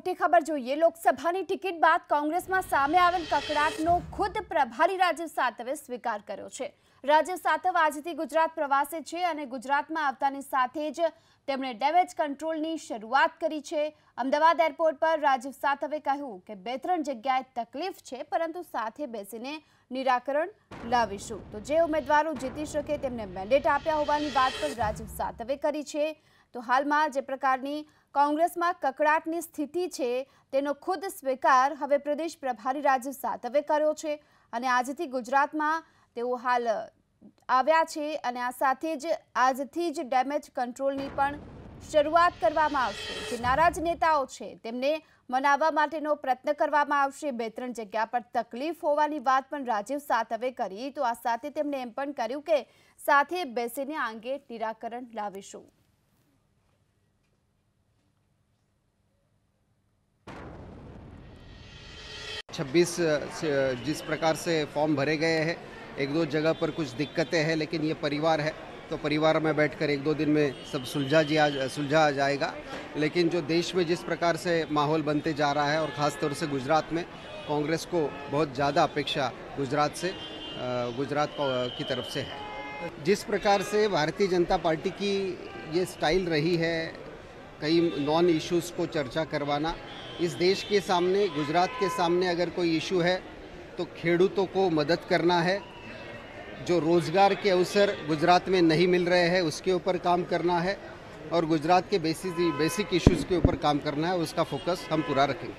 મોટી ખબર જોઈએ। લોકસભાની ટિકિટ બાદ કોંગ્રેસમાં સામે આવેલ કકળાટનો ખુદ પ્રભારી રાજીવ સાતવે સ્વીકાર કર્યો છે। રાજીવ સાતવ આજથી ગુજરાત પ્રવાસે છે અને ગુજરાતમાં આવતાની સાથે જ તેમણે ડેમેજ કંટ્રોલની શરૂઆત કરી છે। અમદાવાદ એરપોર્ટ પર રાજીવ સાતવે કહ્યું કે 2-3 જગ્યાએ તકલીફ છે, પરંતુ સાથે બેસીને નિરાકરણ લાવીશું। તો જે ઉમેદવારો જીતી શકે તેમને મેન્ડેટ આપ્યા હોવાની વાત પણ રાજીવ સાતવે કરી છે। તો હાલમાં જે પ્રકારની કોંગ્રેસમાં કકળાટની સ્થિતિ છે તેનો ખુદ સ્વીકાર હવે પ્રદેશ પ્રભારી રાજીવ સાતવે કર્યો છે અને આજથી ગુજરાતમાં તેઓ હાલ આવ્યા છે અને આ સાથે જ આજથી જ ડેમેજ કંટ્રોલની પણ શરૂઆત કરવામાં આવશે। જે નારાજ નેતાઓ છે તેમને મનાવવા માટેનો પ્રયત્ન કરવામાં આવશે। 2-3 જગ્યા પર તકલીફ હોવાની વાત પણ રાજીવ સાતવે કરી। તો આ સાથે તેમણે એમ પણ કર્યું કે સાથે બેસીને આ અંગે નિરાકરણ લાવીશું। जिस प्रकार से फॉर्म भरे गए हैं, 1-2 जगह पर कुछ दिक्कतें हैं, लेकिन ये परिवार है तो परिवार में बैठकर 1-2 दिन में सब सुलझा जाएगा। लेकिन जो देश में जिस प्रकार से माहौल बनते जा रहा है और ख़ास तौर से गुजरात में कांग्रेस को बहुत ज़्यादा अपेक्षा गुजरात की तरफ से है। जिस प्रकार से भारतीय जनता पार्टी की ये स्टाइल रही है, कई नॉन इश्यूज़ को चर्चा करवाना, इस देश के सामने, गुजरात के सामने अगर कोई इशू है तो खेडूतों को मदद करना है। जो रोज़गार के अवसर गुजरात में नहीं मिल रहे हैं उसके ऊपर काम करना है और गुजरात के बेसिक इश्यूज़ के ऊपर काम करना है। उसका फोकस हम पूरा रखेंगे।